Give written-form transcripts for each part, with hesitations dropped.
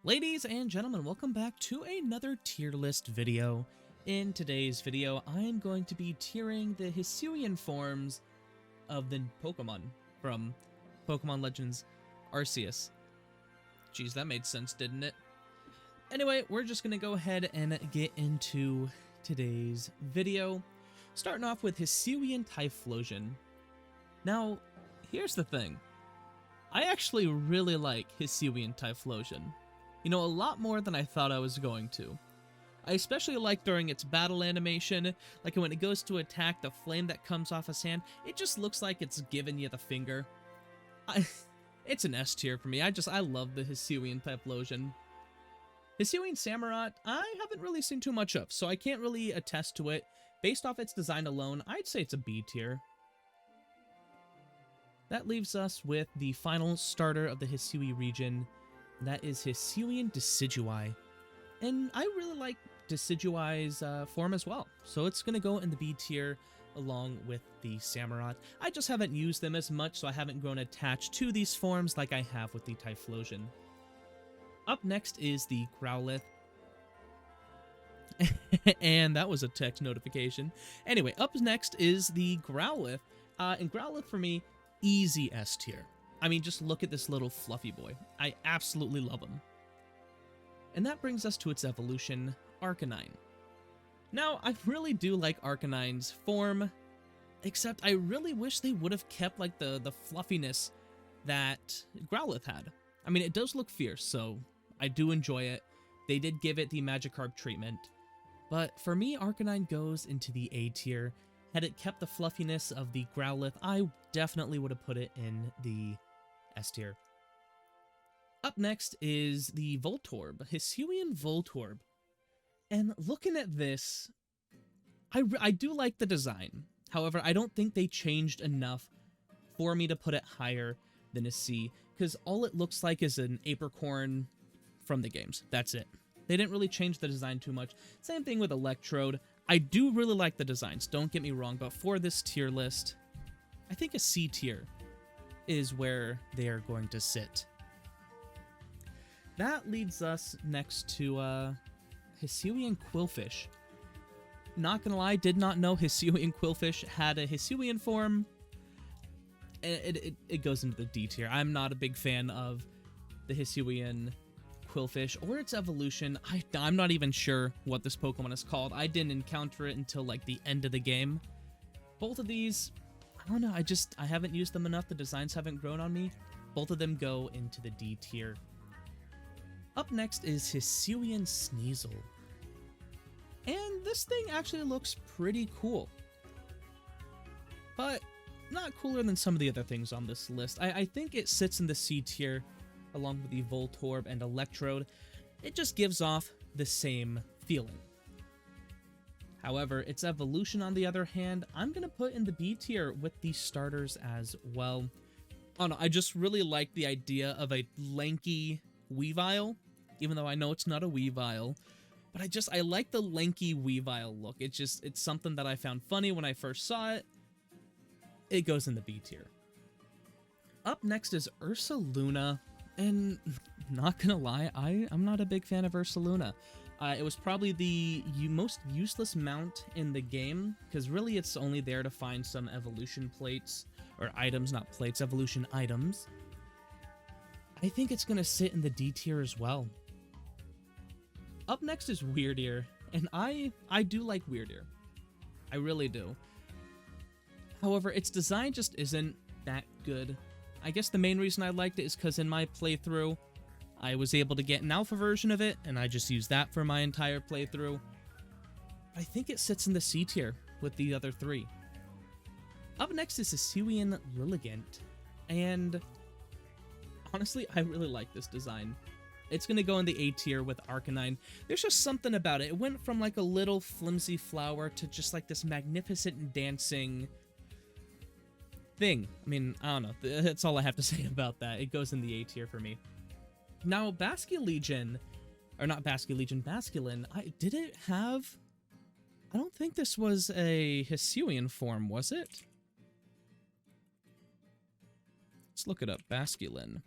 Ladies and gentlemen, welcome back to another tier list video. In today's video, I'm going to be tiering the Hisuian forms of the Pokemon from Pokemon Legends Arceus. Jeez, that made sense, didn't it? Anyway, we're just going to go ahead and get into today's video, starting off with Hisuian Typhlosion. Now, here's the thing. I actually really like Hisuian Typhlosion. You know, a lot more than I thought I was going to. I especially like during its battle animation, like when it goes to attack, the flame that comes off his hand, it just looks like it's giving you the finger. It's an S tier for me. I love the Hisuian Typhlosion. Hisuian Samurott, I haven't really seen too much of, so I can't really attest to it. Based off its design alone, I'd say it's a B tier. That leaves us with the final starter of the Hisui region. That is Hisuian Decidueye. And I really like Decidueye's form as well. So it's going to go in the B tier along with the Samurott. I just haven't used them as much, so I haven't grown attached to these forms like I have with the Typhlosion. Up next is the Crowleth. And that was a text notification. Anyway, up next is the Growlithe. And Growlithe for me, easy S tier. I mean, just look at this little fluffy boy. I absolutely love him. And that brings us to its evolution, Arcanine. Now, I really do like Arcanine's form, except I really wish they would have kept like the fluffiness that Growlithe had. I mean, it does look fierce, so I do enjoy it. They did give it the Magikarp treatment. But for me, Arcanine goes into the A tier. Had it kept the fluffiness of the Growlithe, I definitely would have put it in the S tier. Up next is the Voltorb, Hisuian Voltorb. And looking at this, I do like the design. However, I don't think they changed enough for me to put it higher than a C, because all it looks like is an apricorn from the games. That's it. They didn't really change the design too much. Same thing with Electrode. I do really like the designs, don't get me wrong, but for this tier list, I think a C tier is where they are going to sit. That leads us next to Hisuian Quillfish. Not gonna lie, did not know Hisuian Quillfish had a Hisuian form. It goes into the D tier. I'm not a big fan of the Hisuian Quillfish or its evolution. I'm not even sure what this Pokemon is called. I didn't encounter it until like the end of the game. Both of these, I don't know, I haven't used them enough. The designs haven't grown on me. Both of them go into the D tier. Up next is Hisuian Sneasel. And this thing actually looks pretty cool. But not cooler than some of the other things on this list. I think it sits in the C tier along with the Voltorb and Electrode. It just gives off the same feeling. However, its evolution, on the other hand, I'm going to put in the B tier with the starters as well. Oh no, I just really like the idea of a lanky Weavile, even though I know it's not a Weavile. But I like the lanky Weavile look. It's something that I found funny when I first saw it. It goes in the B tier. Up next is Ursa Luna. And not gonna lie, I'm not a big fan of Ursa Luna. It was probably the most useless mount in the game, because really it's only there to find some evolution plates, or items, not plates, evolution items. I think it's gonna sit in the D tier as well. Up next is Weirdeer, and I do like Weirdeer. I really do. However, its design just isn't that good. I guess the main reason I liked it is because in my playthrough, I was able to get an alpha version of it, and I just used that for my entire playthrough. I think it sits in the C tier with the other three. Up next is Cecilian Liligant, and honestly, I really like this design. It's going to go in the A tier with Arcanine. There's just something about it. It went from like a little flimsy flower to just like this magnificent dancing thing. I mean, I don't know. That's all I have to say about that. It goes in the A tier for me. Now, Basculegion, or not Basculegion, Basculin, did it have... I don't think this was a Hisuian form, was it? Let's look it up. Basculin.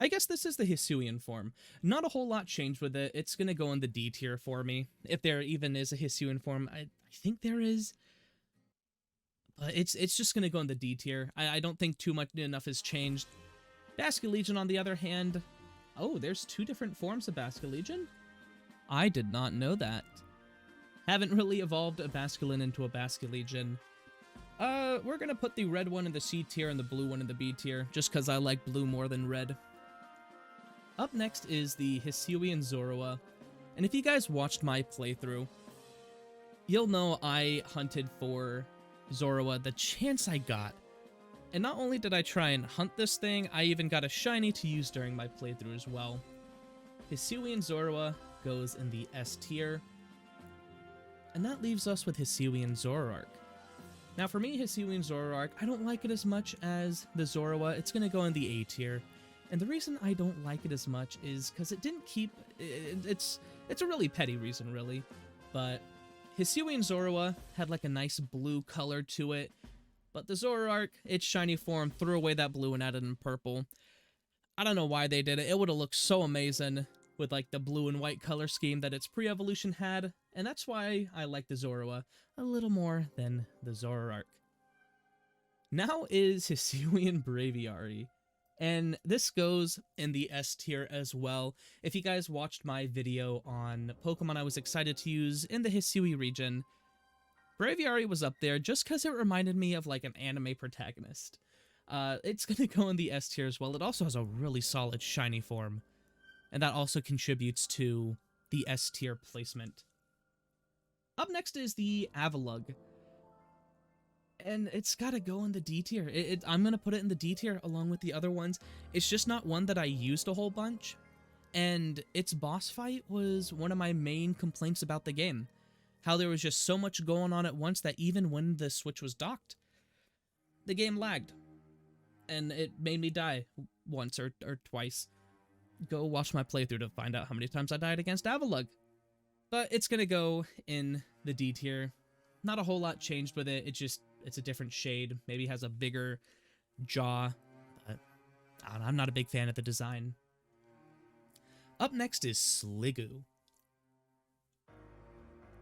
I guess this is the Hisuian form. Not a whole lot changed with it. It's going to go in the D tier for me. If there even is a Hisuian form, I think there is. But it's just going to go in the D tier. I don't think enough has changed. Basculegion, on the other hand... Oh, there's 2 different forms of Basculegion? I did not know that. Haven't really evolved a Basculin into a Basculegion. We're going to put the red one in the C tier and the blue one in the B tier, just because I like blue more than red. Up next is the Hessian Zoroa, and if you guys watched my playthrough, you'll know I hunted for Zoroa the chance I got. And not only did I try and hunt this thing, I even got a shiny to use during my playthrough as well. Hisuian Zoroa goes in the S tier, and that leaves us with Hessian Zoroark. Now for me, Hessian Zoroark, I don't like it as much as the Zoroa. It's going to go in the A tier. And the reason I don't like it as much is because it didn't keep... It's a really petty reason, really. But Hisuian Zoroa had like a nice blue color to it. But the Zoroark, its shiny form, threw away that blue and added in purple. I don't know why they did it. It would have looked so amazing with like the blue and white color scheme that its pre-evolution had. And that's why I like the Zoroa a little more than the Zoroark. Now is Hissiwian Braviari. And this goes in the S tier as well. If you guys watched my video on Pokemon I was excited to use in the Hisui region, Braviari was up there just because it reminded me of like an anime protagonist. It's going to go in the S tier as well. It also has a really solid shiny form, and that also contributes to the S tier placement. Up next is the Avalugg. And it's got to go in the D tier. I'm going to put it in the D tier along with the other ones. It's just not one that I used a whole bunch. And its boss fight was one of my main complaints about the game. How there was just so much going on at once that even when the Switch was docked, the game lagged. And it made me die once or twice. Go watch my playthrough to find out how many times I died against Avalugg. But it's going to go in the D tier. Not a whole lot changed with it. It's a different shade. Maybe has a bigger jaw. But I don't know, I'm not a big fan of the design. Up next is Sligoo.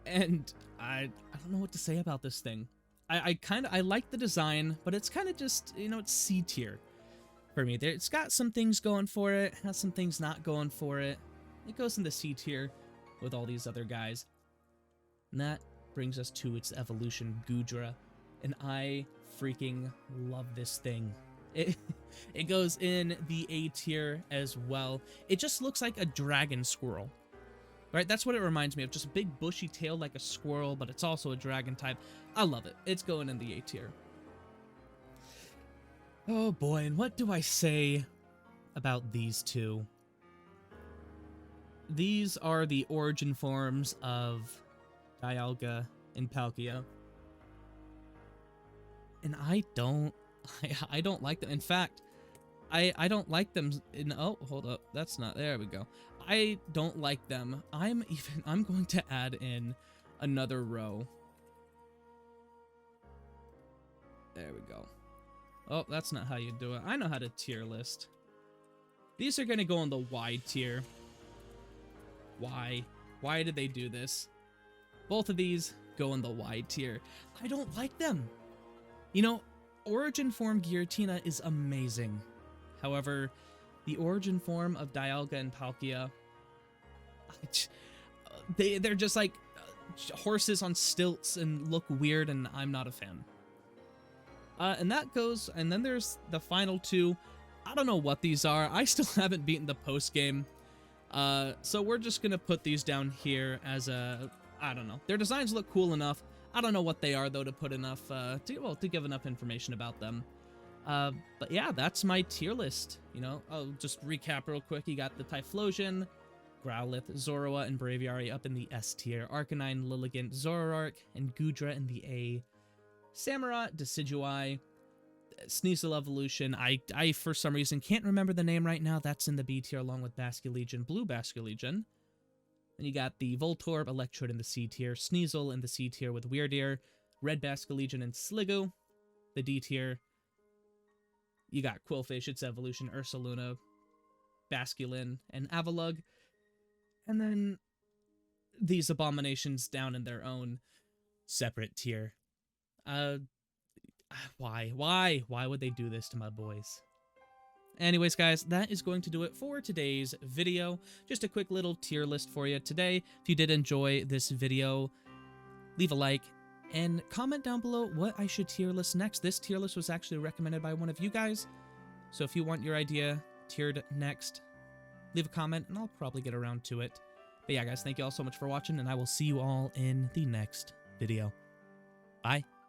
And I don't know what to say about this thing. I like the design, but it's kind of just, it's C tier for me. It's got some things going for it, has some things not going for it. It goes in the C tier with all these other guys. And that brings us to its evolution, Goodra. And I freaking love this thing. It goes in the A tier as well. It just looks like a dragon squirrel. Right? That's what it reminds me of. Just a big bushy tail like a squirrel, but it's also a dragon type. I love it. It's going in the A tier. Oh boy, and what do I say about these two? These are the origin forms of Dialga and Palkia. And I don't like them. In fact, I don't like them in... Oh, hold up. That's not... There we go. I don't like them. I'm going to add in another row. There we go. Oh, that's not how you do it. I know how to tier list. These are going to go in the Y tier. Why? Why did they do this? Both of these go in the Y tier. I don't like them. Origin form Giratina is amazing. However, the origin form of Dialga and Palkia, they're just like horses on stilts and look weird, and I'm not a fan. And that goes, and then there's the final two. I don't know what these are. I still haven't beaten the post game. So we're just gonna put these down here as I don't know. Their designs look cool enough. I don't know what they are, though, to put enough, to give enough information about them. But yeah, that's my tier list. I'll just recap real quick. You got the Typhlosion, Growlithe, Zoroa, and Braviari up in the S tier. Arcanine, Liligant, Zoroark, and Goodra in the A. Samurott, Decidueye, Sneasel Evolution. I for some reason can't remember the name right now. That's in the B tier along with Basculegion, Blue Basculegion. Then you got the Voltorb, Electrode in the C tier, Sneasel in the C tier with Weirdeer, Red Basculegion and Sligoo, the D tier. You got Quillfish, its evolution, Ursa Luna, Basculin, and Avalugg. And then these abominations down in their own separate tier. Why? Why would they do this to my boys? Anyways, guys, that is going to do it for today's video. Just a quick little tier list for you today. If you did enjoy this video, leave a like and comment down below what I should tier list next. This tier list was actually recommended by one of you guys. So if you want your idea tiered next, leave a comment and I'll probably get around to it. But yeah, guys, thank you all so much for watching, and I will see you all in the next video. Bye.